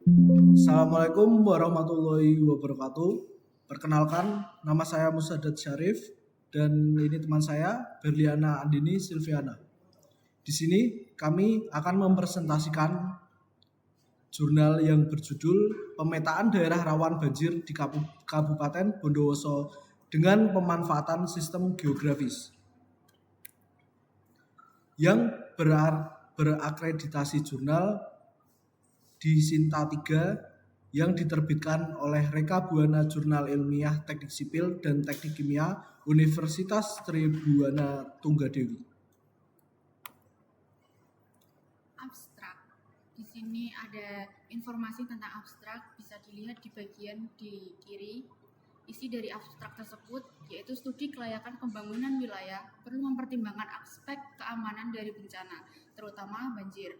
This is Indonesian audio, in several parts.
Assalamualaikum warahmatullahi wabarakatuh. Perkenalkan, nama saya Musadat Syarif dan ini teman saya Berliana Andini Silviana. Di sini kami akan mempresentasikan jurnal yang berjudul Pemetaan Daerah Rawan Banjir di Kabupaten Bondowoso dengan pemanfaatan sistem geografis yang berakreditasi jurnal di Sinta 3 yang diterbitkan oleh Reka Buana Jurnal Ilmiah Teknik Sipil dan Teknik Kimia Universitas Tribuana Tunggadewi. Abstrak. Di sini ada informasi tentang abstrak, bisa dilihat di bagian di kiri. Isi dari abstrak tersebut yaitu studi kelayakan pembangunan wilayah perlu mempertimbangkan aspek keamanan dari bencana, terutama banjir.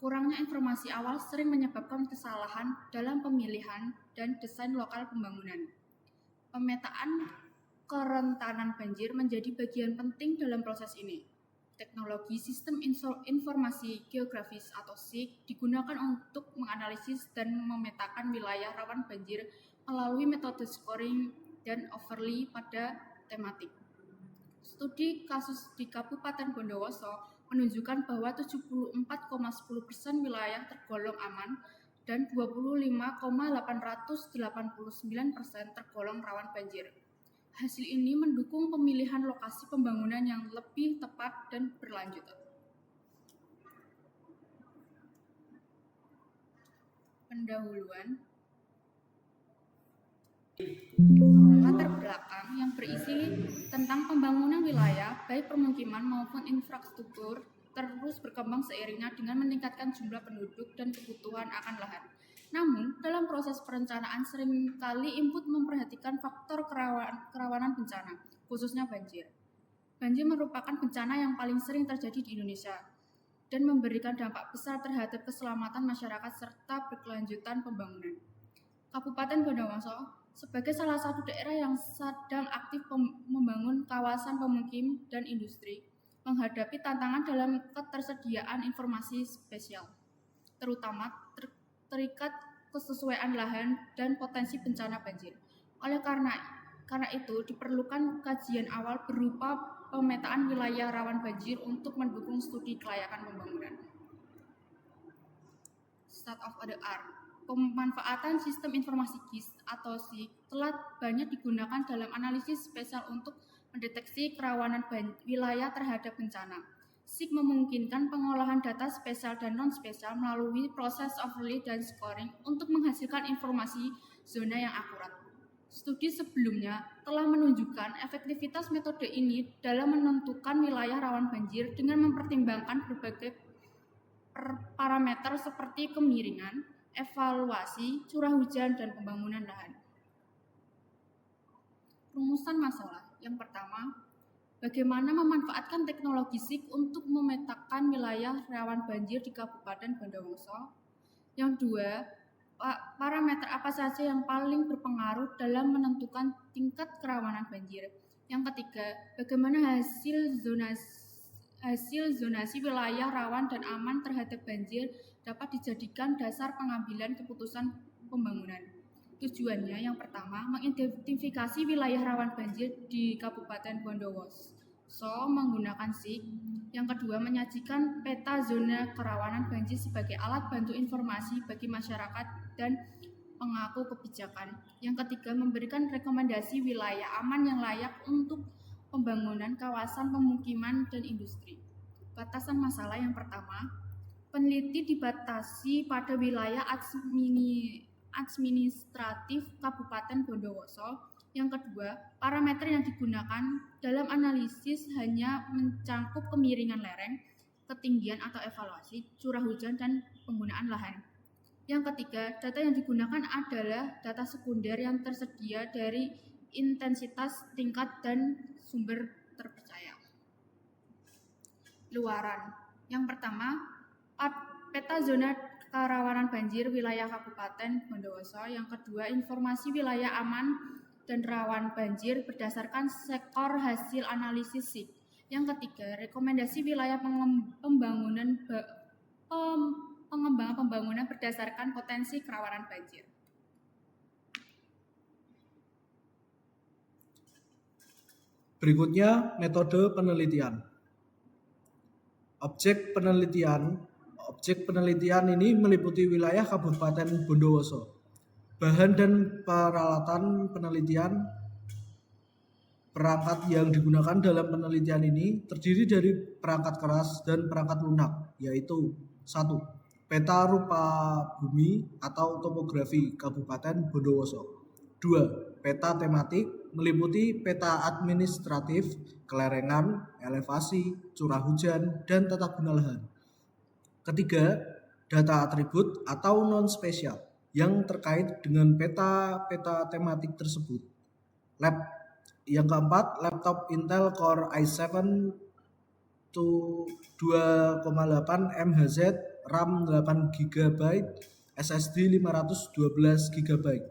Kurangnya informasi awal sering menyebabkan kesalahan dalam pemilihan dan desain lokal pembangunan. Pemetaan kerentanan banjir menjadi bagian penting dalam proses ini. Teknologi Sistem Informasi Geografis atau SIG digunakan untuk menganalisis dan memetakan wilayah rawan banjir melalui metode scoring dan overlay pada tematik. Studi kasus di Kabupaten Bondowoso menunjukkan bahwa 74,10% wilayah tergolong aman dan 25,889% tergolong rawan banjir. Hasil ini mendukung pemilihan lokasi pembangunan yang lebih tepat dan berlanjut. Pendahuluan. Latar belakang yang berisi tentang pembangunan wilayah, baik permukiman maupun infrastruktur, terus berkembang seiringnya dengan meningkatkan jumlah penduduk dan kebutuhan akan lahan. Namun, dalam proses perencanaan seringkali input memperhatikan faktor kerawanan bencana, khususnya banjir. Banjir merupakan bencana yang paling sering terjadi di Indonesia dan memberikan dampak besar terhadap keselamatan masyarakat serta berkelanjutan pembangunan. Kabupaten Bondowoso sebagai salah satu daerah yang sedang aktif membangun kawasan pemukim dan industri, menghadapi tantangan dalam ketersediaan informasi spesial, terutama terikat kesesuaian lahan dan potensi bencana banjir. Oleh karena itu diperlukan kajian awal berupa pemetaan wilayah rawan banjir untuk mendukung studi kelayakan pembangunan. State of the art. Pemanfaatan sistem informasi GIS atau SIG telah banyak digunakan dalam analisis spesial untuk mendeteksi kerawanan wilayah terhadap bencana. SIG memungkinkan pengolahan data spesial dan non-spesial melalui proses overlay dan scoring untuk menghasilkan informasi zona yang akurat. Studi sebelumnya telah menunjukkan efektivitas metode ini dalam menentukan wilayah rawan banjir dengan mempertimbangkan berbagai parameter seperti kemiringan, evaluasi, curah hujan, dan pembangunan lahan. Rumusan masalah. Yang pertama, bagaimana memanfaatkan teknologi SIG untuk memetakan wilayah rawan banjir di Kabupaten Bondowoso. Yang dua, parameter apa saja yang paling berpengaruh dalam menentukan tingkat kerawanan banjir. Yang ketiga, bagaimana hasil zonasi wilayah rawan dan aman terhadap banjir dapat dijadikan dasar pengambilan keputusan pembangunan. Tujuannya yang pertama, mengidentifikasi wilayah rawan banjir di Kabupaten Bondowoso menggunakan SIG. Yang kedua, menyajikan peta zona kerawanan banjir sebagai alat bantu informasi bagi masyarakat dan pengaku kebijakan. Yang ketiga, memberikan rekomendasi wilayah aman yang layak untuk pembangunan kawasan pemukiman dan industri. Batasan masalah yang pertama, peneliti dibatasi pada wilayah administratif Kabupaten Bondowoso. Yang kedua, parameter yang digunakan dalam analisis hanya mencakup kemiringan lereng, ketinggian atau evaluasi, curah hujan, dan penggunaan lahan. Yang ketiga, data yang digunakan adalah data sekunder yang tersedia dari intensitas, tingkat, dan sumber terpercaya. Luaran. Yang pertama, peta zona kerawanan banjir wilayah Kabupaten Bondowoso. Yang kedua, informasi wilayah aman dan rawan banjir berdasarkan skor hasil analisis SIG. Yang ketiga, rekomendasi wilayah pembangunan pengembangan pembangunan berdasarkan potensi kerawanan banjir. Berikutnya, metode penelitian. Objek penelitian ini meliputi wilayah Kabupaten Bondowoso. Bahan dan peralatan penelitian, perangkat yang digunakan dalam penelitian ini terdiri dari perangkat keras dan perangkat lunak, yaitu 1. Peta rupa bumi atau topografi Kabupaten Bondowoso. 2. Peta tematik meliputi peta administratif, kelerengan, elevasi, curah hujan, dan tata guna lahan. Ketiga, data atribut atau non-spesial yang terkait dengan peta-peta tematik tersebut. Yang keempat, laptop Intel Core i7 2,8 MHz, RAM 8GB, SSD 512 GB.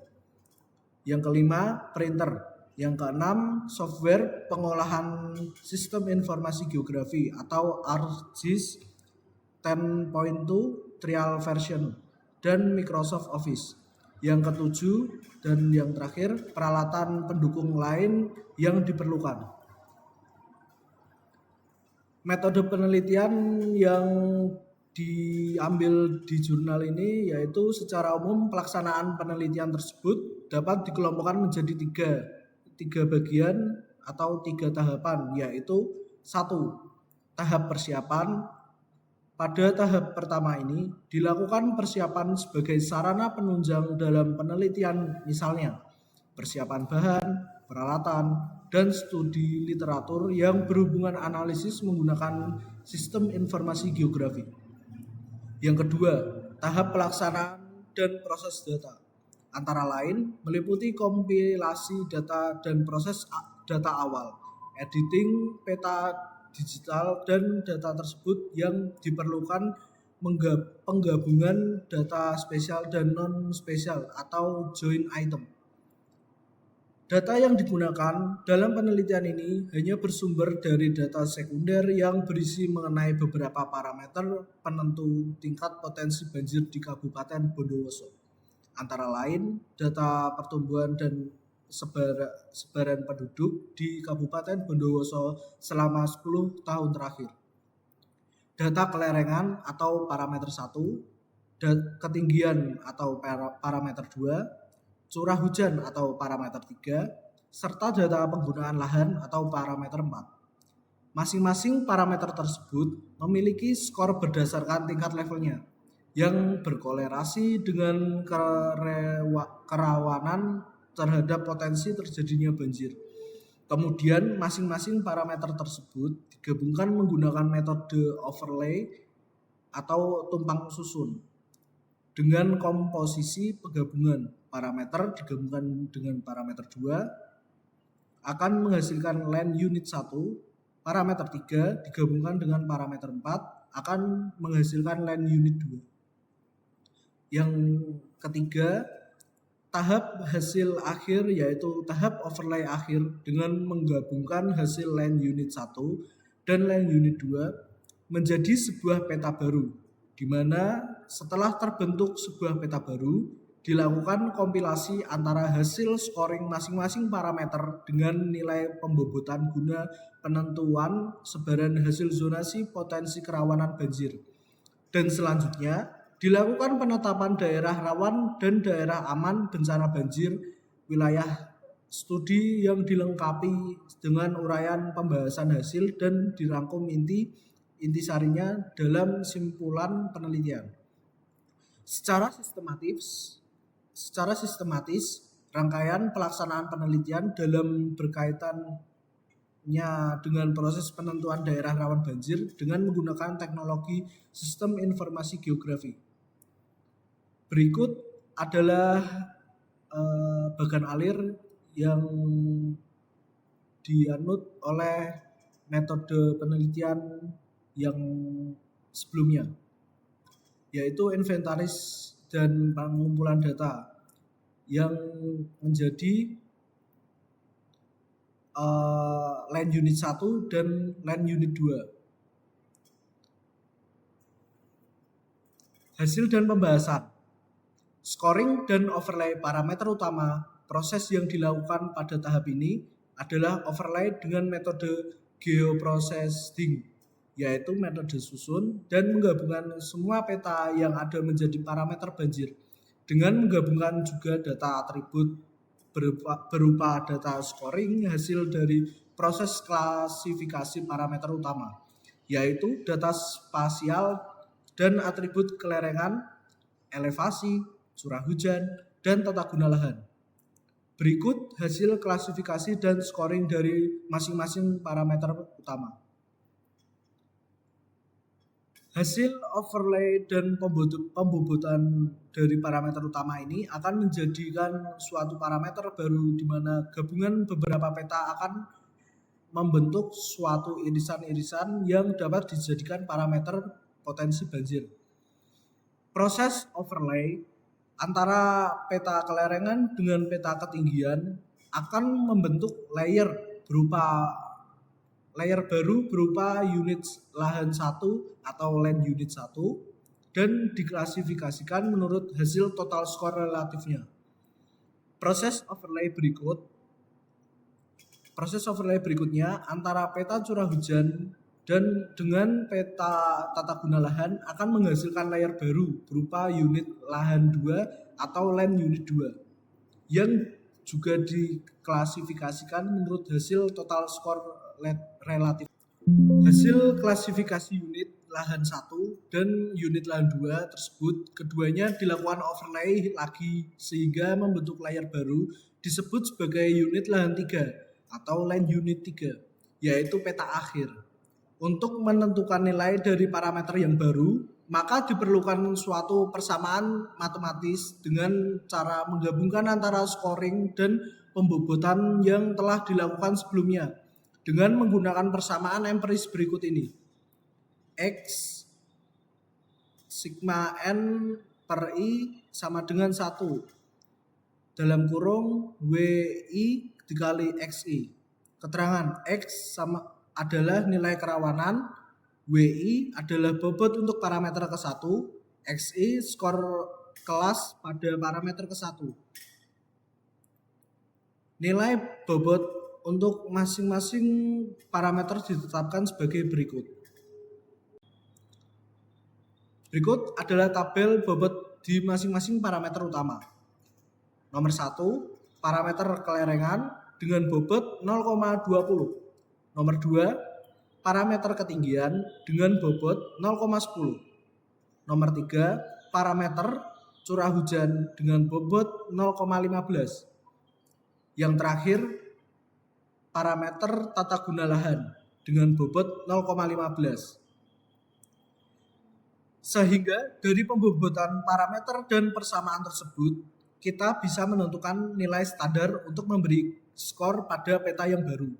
Yang kelima, printer. Yang keenam, software pengolahan sistem informasi geografi atau ArcGIS 10.2 trial version dan Microsoft Office. Yang ketujuh dan yang terakhir, peralatan pendukung lain yang diperlukan. Metode penelitian yang diambil di jurnal ini yaitu secara umum pelaksanaan penelitian tersebut dapat dikelompokkan menjadi tiga bagian atau 3 tahapan, yaitu 1. Tahap persiapan. Pada tahap pertama ini dilakukan persiapan sebagai sarana penunjang dalam penelitian, misalnya persiapan bahan, peralatan, dan studi literatur yang berhubungan analisis menggunakan sistem informasi geografi. Yang kedua, tahap pelaksanaan dan proses data. Antara lain meliputi kompilasi data dan proses data awal, editing peta digital dan data tersebut yang diperlukan penggabungan data spesial dan non-spesial atau joint item. Data yang digunakan dalam penelitian ini hanya bersumber dari data sekunder yang berisi mengenai beberapa parameter penentu tingkat potensi banjir di Kabupaten Bondowoso. Antara lain, data pertumbuhan dan sebaran penduduk di Kabupaten Bondowoso selama 10 tahun terakhir. Data kelerengan atau parameter 1, ketinggian atau parameter 2, curah hujan atau parameter 3, serta data penggunaan lahan atau parameter 4. Masing-masing parameter tersebut memiliki skor berdasarkan tingkat levelnya yang berkorelasi dengan kerawanan terhadap potensi terjadinya banjir. Kemudian masing-masing parameter tersebut digabungkan menggunakan metode overlay atau tumpang susun. Dengan komposisi penggabungan parameter digabungkan dengan parameter 2 akan menghasilkan land unit 1, parameter 3 digabungkan dengan parameter 4 akan menghasilkan land unit 2. Yang ketiga, tahap hasil akhir yaitu tahap overlay akhir dengan menggabungkan hasil land unit 1 dan land unit 2 menjadi sebuah peta baru, di mana setelah terbentuk sebuah peta baru dilakukan kompilasi antara hasil scoring masing-masing parameter dengan nilai pembobotan guna penentuan sebaran hasil zonasi potensi kerawanan banjir. Dan selanjutnya dilakukan penetapan daerah rawan dan daerah aman bencana banjir wilayah studi yang dilengkapi dengan uraian pembahasan hasil dan dirangkum intisarinya dalam simpulan penelitian. Secara sistematis, rangkaian pelaksanaan penelitian dalam berkaitannya dengan proses penentuan daerah rawan banjir dengan menggunakan teknologi sistem informasi geografi. Berikut adalah bagan alir yang dianut oleh metode penelitian yang sebelumnya, yaitu inventaris dan pengumpulan data yang menjadi land unit 1 dan land unit 2. Hasil dan pembahasan. Scoring dan overlay parameter utama proses yang dilakukan pada tahap ini adalah overlay dengan metode geoprocessing, yaitu metode susun dan menggabungkan semua peta yang ada menjadi parameter banjir dengan menggabungkan juga data atribut berupa data scoring hasil dari proses klasifikasi parameter utama, yaitu data spasial dan atribut kelerengan, elevasi, curah hujan, dan tata guna lahan. Berikut hasil klasifikasi dan scoring dari masing-masing parameter utama. Hasil overlay dan pembobotan dari parameter utama ini akan menjadikan suatu parameter baru di mana gabungan beberapa peta akan membentuk suatu irisan-irisan yang dapat dijadikan parameter potensi banjir. Proses overlay antara peta kelerengan dengan peta ketinggian akan membentuk layer baru berupa unit lahan 1 atau land unit 1 dan diklasifikasikan menurut hasil total skor relatifnya. Proses overlay berikutnya antara peta curah hujan dan dengan peta tata guna lahan akan menghasilkan layer baru berupa unit lahan 2 atau land unit 2 yang juga diklasifikasikan menurut hasil total skor relatif. Hasil klasifikasi unit lahan 1 dan unit lahan 2 tersebut keduanya dilakukan overlay lagi sehingga membentuk layer baru disebut sebagai unit lahan 3 atau land unit 3, yaitu peta akhir. Untuk menentukan nilai dari parameter yang baru, maka diperlukan suatu persamaan matematis dengan cara menggabungkan antara scoring dan pembobotan yang telah dilakukan sebelumnya dengan menggunakan persamaan empiris berikut ini. X sigma n per I sama dengan 1 dalam kurung WI dikali XI. Keterangan X adalah nilai kerawanan, WI adalah bobot untuk parameter ke-1, XI skor kelas pada parameter ke-1. Nilai bobot untuk masing-masing parameter ditetapkan sebagai berikut. Berikut adalah tabel bobot di masing-masing parameter utama. Nomor 1, parameter kelerengan dengan bobot 0,20. Nomor 2, parameter ketinggian dengan bobot 0,10. Nomor 3, parameter curah hujan dengan bobot 0,15. Yang terakhir, parameter tata guna lahan dengan bobot 0,15. Sehingga dari pembobotan parameter dan persamaan tersebut, kita bisa menentukan nilai standar untuk memberi skor pada peta yang baru.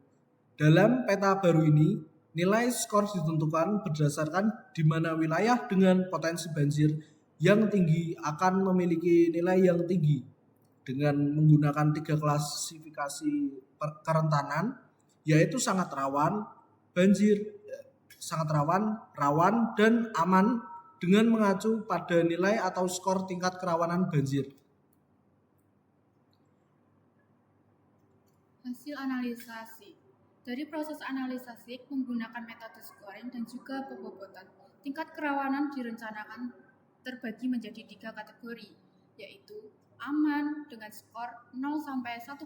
Dalam peta baru ini, nilai skor ditentukan berdasarkan di mana wilayah dengan potensi banjir yang tinggi akan memiliki nilai yang tinggi dengan menggunakan 3 klasifikasi kerentanan, yaitu sangat rawan, banjir, sangat rawan, dan aman dengan mengacu pada nilai atau skor tingkat kerawanan banjir. Hasil analisasi. Dari proses analisasi menggunakan metode scoring dan juga pembobotan, tingkat kerawanan direncanakan terbagi menjadi 3 kategori, yaitu aman dengan skor 0 sampai 1,5,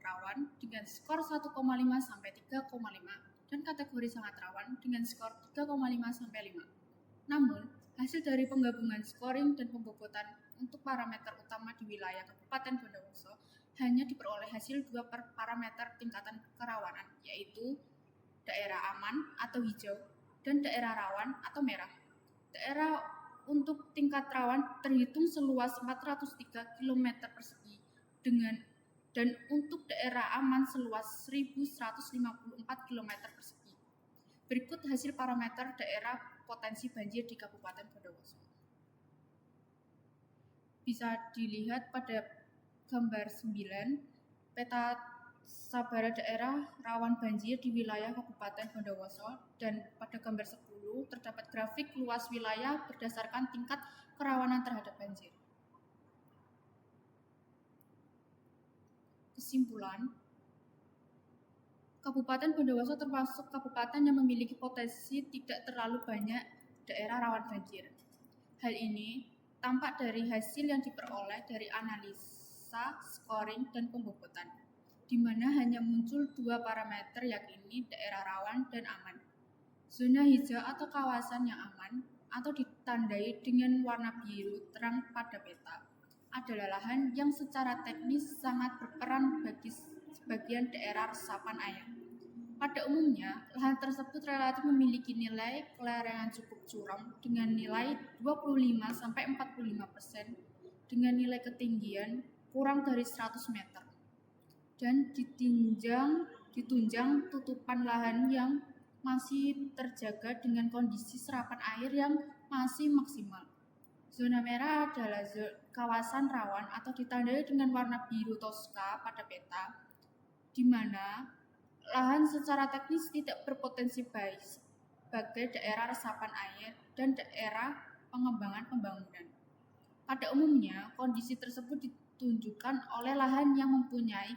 rawan dengan skor 1,5 sampai 3,5, dan kategori sangat rawan dengan skor 3,5 sampai 5. Namun, hasil dari penggabungan scoring dan pembobotan untuk parameter utama di wilayah Kabupaten Bondowoso hanya diperoleh hasil 2 parameter tingkatan kerawanan, yaitu daerah aman atau hijau dan daerah rawan atau merah. Daerah untuk tingkat rawan terhitung seluas 403 km persegi dan untuk daerah aman seluas 1154 km persegi. Berikut hasil parameter daerah potensi banjir di Kabupaten Bondowoso. Bisa dilihat pada gambar 9, peta sabara daerah rawan banjir di wilayah Kabupaten Bondowoso, dan pada gambar 10 terdapat grafik luas wilayah berdasarkan tingkat kerawanan terhadap banjir. Kesimpulan, Kabupaten Bondowoso termasuk kabupaten yang memiliki potensi tidak terlalu banyak daerah rawan banjir. Hal ini tampak dari hasil yang diperoleh dari analisa, scoring, dan pembobotan, di mana hanya muncul 2 parameter, yakni daerah rawan dan aman. Zona hijau atau kawasan yang aman atau ditandai dengan warna biru terang pada peta adalah lahan yang secara teknis sangat berperan bagi sebagian daerah resapan air. Pada umumnya, lahan tersebut relatif memiliki nilai kelerengan cukup curam dengan nilai 25-45% dengan nilai ketinggian kurang dari 100 meter dan ditunjang tutupan lahan yang masih terjaga dengan kondisi serapan air yang masih maksimal. Zona merah adalah kawasan rawan atau ditandai dengan warna biru toska pada peta, di mana lahan secara teknis tidak berpotensi baik sebagai daerah resapan air dan daerah pengembangan pembangunan. Pada umumnya, kondisi tersebut ditunjukkan oleh lahan yang mempunyai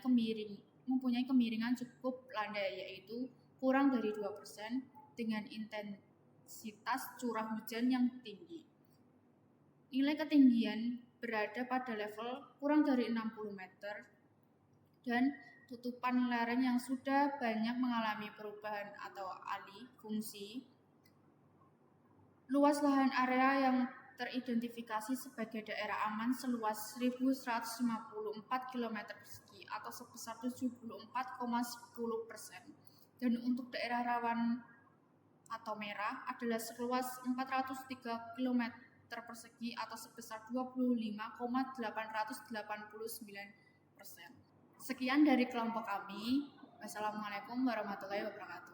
kemiringan cukup landai, yaitu kurang dari 2% dengan intensitas curah hujan yang tinggi. Nilai ketinggian berada pada level kurang dari 60 meter dan tutupan lereng yang sudah banyak mengalami perubahan atau alih fungsi. Luas lahan area yang teridentifikasi sebagai daerah aman seluas 1.154 km persegi atau sebesar 74,10%. Dan untuk daerah rawan atau merah adalah seluas 403 km persegi atau sebesar 25,889%. Sekian dari kelompok kami. Wassalamualaikum warahmatullahi wabarakatuh.